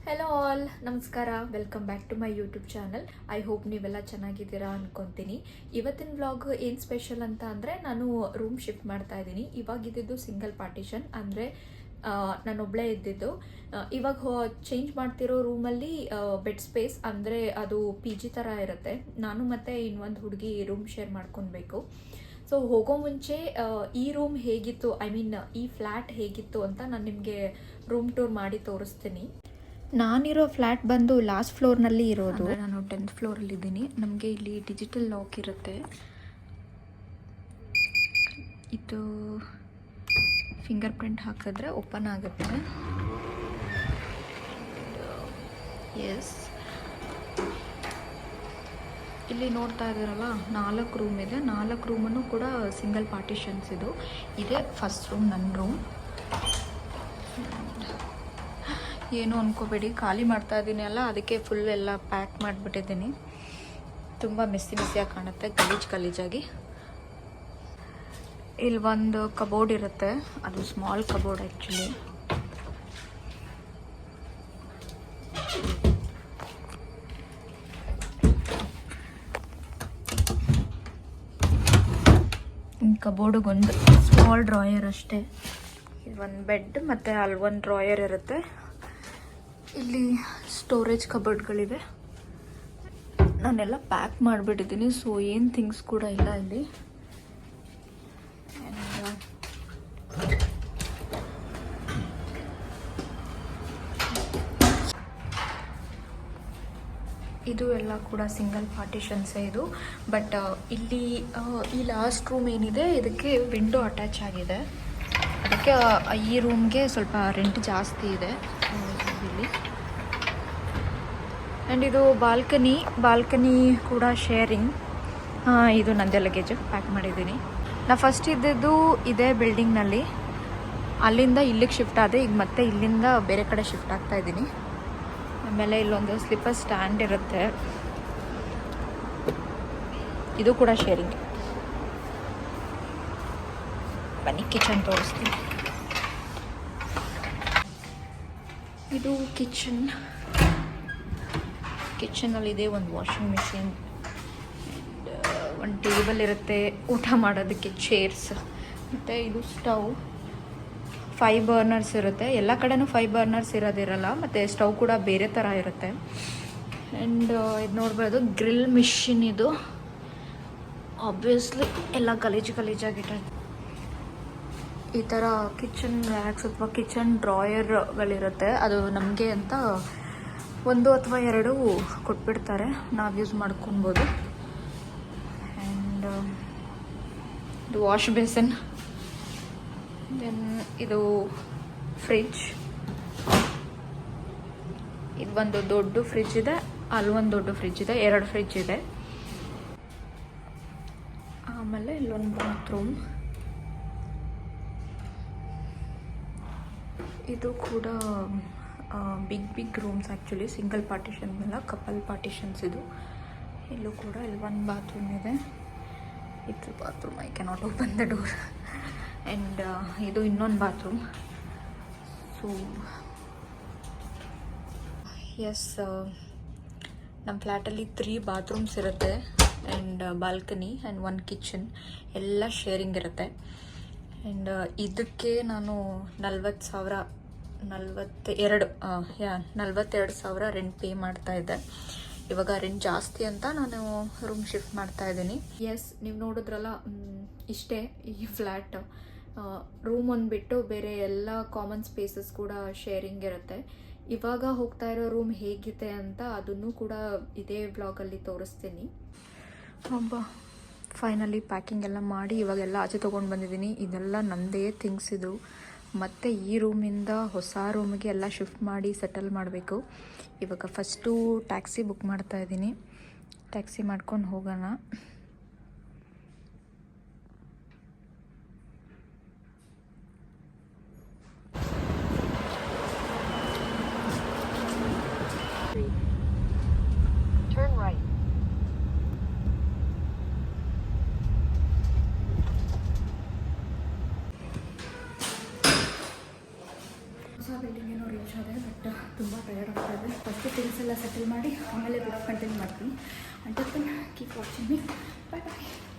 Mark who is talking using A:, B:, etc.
A: Hello all, ನಮಸ್ಕಾರ. Welcome back to my YouTube channel. I hope ನೀವೆಲ್ಲ ಚೆನ್ನಾಗಿದ್ದೀರಾ ಅನ್ಕೊತೀನಿ. ಇವತ್ತಿನ ವ್ಲಾಗ್ ಏನು ಸ್ಪೆಷಲ್ ಅಂತ ಅಂದರೆ, ನಾನು ರೂಮ್ ಶಿಫ್ಟ್ ಮಾಡ್ತಾ ಇದ್ದೀನಿ. ಇವಾಗಿದ್ದು ಸಿಂಗಲ್ ಪಾರ್ಟಿಷನ್, ಅಂದರೆ ನಾನೊಬ್ಬಳೇ ಇದ್ದಿದ್ದು. ಇವಾಗ ಚೇಂಜ್ ಮಾಡ್ತಿರೋ ರೂಮಲ್ಲಿ ಬೆಡ್ ಸ್ಪೇಸ್, ಅಂದರೆ ಅದು PG ಥರ ಇರುತ್ತೆ. ನಾನು ಮತ್ತು ಇನ್ನೊಂದು ಹುಡುಗಿ ರೂಮ್ ಶೇರ್ ಮಾಡ್ಕೊಳ್ಬೇಕು. ಸೊ ಹೋಗೋ ಮುಂಚೆ ಈ ರೂಮ್ ಹೇಗಿತ್ತು, ಐ ಮೀನ್ ಈ ಫ್ಲ್ಯಾಟ್ ಹೇಗಿತ್ತು ಅಂತ ನಾನು ನಿಮಗೆ ರೂಮ್ ಟೂರ್ ಮಾಡಿ ತೋರಿಸ್ತೀನಿ. ನಾನಿರೋ ಫ್ಲ್ಯಾಟ್ ಬಂದು ಲಾಸ್ಟ್ ಫ್ಲೋರ್ನಲ್ಲಿ ಇರೋದು. ನಾನು 10th ಫ್ಲೋರಲ್ಲಿದ್ದೀನಿ. ನಮಗೆ ಇಲ್ಲಿ ಡಿಜಿಟಲ್ ಲಾಕ್ ಇರುತ್ತೆ. ಇದು ಫಿಂಗರ್ ಪ್ರಿಂಟ್ ಹಾಕಿದ್ರೆ ಓಪನ್ ಆಗುತ್ತೆ. ಎಸ್, ಇಲ್ಲಿ ನೋಡ್ತಾ ಇದ್ದೀರಲ್ಲ, 4 ರೂಮ್ ಇದೆ. 4 ರೂಮನ್ನು ಕೂಡ ಸಿಂಗಲ್ ಪಾರ್ಟಿಷನ್ಸ್. ಇದೇ ಫಸ್ಟ್ ರೂಮ್, ನನ್ನ ರೂಮ್. ಏನು ಅನ್ಕೋಬೇಡಿ, ಖಾಲಿ ಮಾಡ್ತಾ ಇದ್ದೀನಿ ಅಲ್ಲ, ಅದಕ್ಕೆ ಫುಲ್ ಎಲ್ಲ ಪ್ಯಾಕ್ ಮಾಡಿಬಿಟ್ಟಿದ್ದೀನಿ. ತುಂಬ ಮೆಸ್ಸಿಯಾಗಿ ಕಾಣುತ್ತೆ, ಗಲೀಜಾಗಿ. ಇಲ್ಲಿ ಒಂದು ಕಬೋರ್ಡ್ ಇರುತ್ತೆ, ಅದು ಸ್ಮಾಲ್ ಕಬೋರ್ಡ್ ಆ್ಯಕ್ಚುಲಿ. ಕಬೋರ್ಡಿಗೊಂದು ಸ್ಮಾಲ್ ಡ್ರಾಯರ್ ಅಷ್ಟೇ. ಒಂದು ಬೆಡ್ ಮತ್ತು ಅಲ್ಲಿ ಒಂದು ಡ್ರಾಯರ್ ಇರುತ್ತೆ. ಇಲ್ಲಿ ಸ್ಟೋರೇಜ್ ಕಬೋರ್ಡ್ಗಳಿವೆ. ನಾನೆಲ್ಲ ಪ್ಯಾಕ್ ಮಾಡಿಬಿಟ್ಟಿದ್ದೀನಿ, ಸೊ ಏನು ಥಿಂಗ್ಸ್ ಕೂಡ ಇಲ್ಲ ಇಲ್ಲಿ. ಇದು ಎಲ್ಲ ಕೂಡ ಸಿಂಗಲ್ ಪಾರ್ಟಿಷನ್ಸೇ ಇದು. ಬಟ್ ಇಲ್ಲಿ ಈ ಲಾಸ್ಟ್ ರೂಮ್ ಏನಿದೆ, ಇದಕ್ಕೆ ವಿಂಡೋ ಅಟ್ಯಾಚ್ ಆಗಿದೆ. ಅದಕ್ಕೆ ಈ ರೂಮ್ಗೆ ಸ್ವಲ್ಪ ರೆಂಟ್ ಜಾಸ್ತಿ ಇದೆ ಇಲ್ಲಿ. ಆ್ಯಂಡ್ ಇದು ಬಾಲ್ಕನಿ ಕೂಡ ಶೇರಿಂಗ್. ಇದು ನಂದೇ ಲಗೇಜು ಪ್ಯಾಕ್ ಮಾಡಿದ್ದೀನಿ. ನಾ ಫಸ್ಟ್ ಇದ್ದಿದ್ದು ಇದೇ ಬಿಲ್ಡಿಂಗ್ನಲ್ಲಿ, ಅಲ್ಲಿಂದ ಇಲ್ಲಿಗೆ ಶಿಫ್ಟ್ ಆದೆ. ಈಗ ಮತ್ತೆ ಇಲ್ಲಿಂದ ಬೇರೆ ಕಡೆ ಶಿಫ್ಟ್ ಆಗ್ತಾ ಇದ್ದೀನಿ. ಆಮೇಲೆ ಇಲ್ಲೊಂದು ಸ್ಲಿಪ್ಪರ್ ಸ್ಟ್ಯಾಂಡ್ ಇರುತ್ತೆ, ಇದು ಕೂಡ ಶೇರಿಂಗ್. ಬನ್ನಿ ಕಿಚನ್ ತೋರಿಸ್ತೀನಿ. ಇದು ಕಿಚನಲ್ಲಿದೆ ಒಂದು ವಾಷಿಂಗ್ ಮಿಷಿನ್, ಒಂದು ಟೇಬಲ್ ಇರುತ್ತೆ, ಊಟ ಮಾಡೋದಕ್ಕೆ ಚೇರ್ಸ್, ಮತ್ತು ಇದು ಸ್ಟವ್. 5 ಬರ್ನರ್ಸ್ ಇರುತ್ತೆ. ಎಲ್ಲ ಕಡೆನೂ 5 ಬರ್ನರ್ಸ್ ಇರೋದಿರಲ್ಲ, ಮತ್ತು ಸ್ಟವ್ ಕೂಡ ಬೇರೆ ಥರ ಇರುತ್ತೆ. ಆ್ಯಂಡ್ ಇದು ನೋಡ್ಬೋದು, ಗ್ರಿಲ್ ಮಿಷಿನ್. ಇದು ಆಬ್ವಿಯಸ್ಲಿ ಎಲ್ಲ ಗಲೀಜಾಗಿಟ್ಟೆ. ಈ ಥರ ಕಿಚನ್ ರ್ಯಾಕ್ಸ್ ಅಥವಾ ಕಿಚನ್ ಡ್ರಾಯರ್ಗಳಿರುತ್ತೆ. ಅದು ನಮಗೆ ಅಂತ 1 ಅಥವಾ 2 ಕೊಟ್ಬಿಡ್ತಾರೆ, ನಾವು ಯೂಸ್ ಮಾಡ್ಕೊಬೋದು. ಆ್ಯಂಡ್ ಇದು ವಾಶ್ ಬೇಸನ್. ದೆನ್ ಇದು ಫ್ರಿಡ್ಜ್. ಇದು ಒಂದು ದೊಡ್ಡ ಫ್ರಿಡ್ಜ್ ಇದೆ, ಅಲ್ಲೊಂದು ದೊಡ್ಡ ಫ್ರಿಡ್ಜ್ ಇದೆ, 2 ಫ್ರಿಡ್ಜ್ ಇದೆ. ಆಮೇಲೆ ಇಲ್ಲೊಂದು ಬಾತ್ರೂಮ್. ಇದು ಕೂಡ big rooms actually. Single partition ಇಲ್ಲ, ಕಪಲ್ ಪಾರ್ಟಿಷನ್ಸ್ ಇದು. ಇಲ್ಲೂ ಕೂಡ ಇಲ್ಲಿ ಒಂದು ಬಾತ್ರೂಮ್ ಇದೆ. ಇದು bathroom, I cannot open the door. And ಇದು ಇನ್ನೊಂದು ಬಾತ್ರೂಮ್. ಸೊ ಎಸ್, ನಮ್ಮ ಫ್ಲ್ಯಾಟಲ್ಲಿ 3 ಬಾತ್ರೂಮ್ಸ್ ಇರುತ್ತೆ, ಆ್ಯಂಡ್ ಬಾಲ್ಕನಿ ಆ್ಯಂಡ್ 1 ಕಿಚನ್, ಎಲ್ಲ ಶೇರಿಂಗ್ ಇರುತ್ತೆ. ಆ್ಯಂಡ್ ಇದಕ್ಕೆ ನಾನು 42,000 ರೆಂಟ್ ಪೇ ಮಾಡ್ತಾಯಿದ್ದೆ. ಇವಾಗ ರೆಂಟ್ ಜಾಸ್ತಿ ಅಂತ ನಾನು ರೂಮ್ ಶಿಫ್ಟ್ ಮಾಡ್ತಾ ಇದ್ದೀನಿ. ಎಸ್, ನೀವು ನೋಡಿದ್ರಲ್ಲ, ಇಷ್ಟೇ ಈ ಫ್ಲ್ಯಾಟ್. ರೂಮ್ ಒಂದು ಬಿಟ್ಟು ಬೇರೆ ಎಲ್ಲ ಕಾಮನ್ ಸ್ಪೇಸಸ್ ಕೂಡ ಶೇರಿಂಗ್ ಇರುತ್ತೆ. ಇವಾಗ ಹೋಗ್ತಾ ಇರೋ ರೂಮ್ ಹೇಗಿದೆ ಅಂತ ಅದನ್ನು ಕೂಡ ಇದೇ ವ್ಲಾಗಲ್ಲಿ ತೋರಿಸ್ತೀನಿ. ಫೈನಲಿ ಪ್ಯಾಕಿಂಗ್ ಎಲ್ಲ ಮಾಡಿ ಇವಾಗೆಲ್ಲ ಆಚೆ ತೊಗೊಂಡು ಬಂದಿದ್ದೀನಿ. ಇದೆಲ್ಲ ನನ್ನದೇ ಥಿಂಗ್ಸ್ ಇದು. ಮತ್ತು ಈ ರೂಮಿಂದ ಹೊಸ ರೂಮಿಗೆ ಎಲ್ಲ ಶಿಫ್ಟ್ ಮಾಡಿ ಸೆಟಲ್ ಮಾಡಬೇಕು. ಇವಾಗ ಫಸ್ಟು ಟ್ಯಾಕ್ಸಿ ಬುಕ್ ಮಾಡ್ತಾ ಇದ್ದೀನಿ. ಟ್ಯಾಕ್ಸಿ ಮಾಡ್ಕೊಂಡು ಹೋಗೋಣ. ಹೊಸ ಬಿಲ್ಡಿಂಗ್ ಏನೋ ರೀಚ್ ಆದೆ, ಬಟ್ ತುಂಬ ಟಯರ್ಡ್ ಆಗ್ತಾ ಇದೆ.
B: ಇದ್ದಾವೆ. ಫಸ್ಟು ಥಿಂಗ್ಸ್ ಎಲ್ಲ ಸೆಟಲ್ ಮಾಡಿ ಆಮೇಲೆ ಬ್ಲಾಗ್ ಕಂಟಿನ್ಯೂ ಮಾಡ್ತೀನಿ. Until keep watching me. Bye ಬಾಯ್.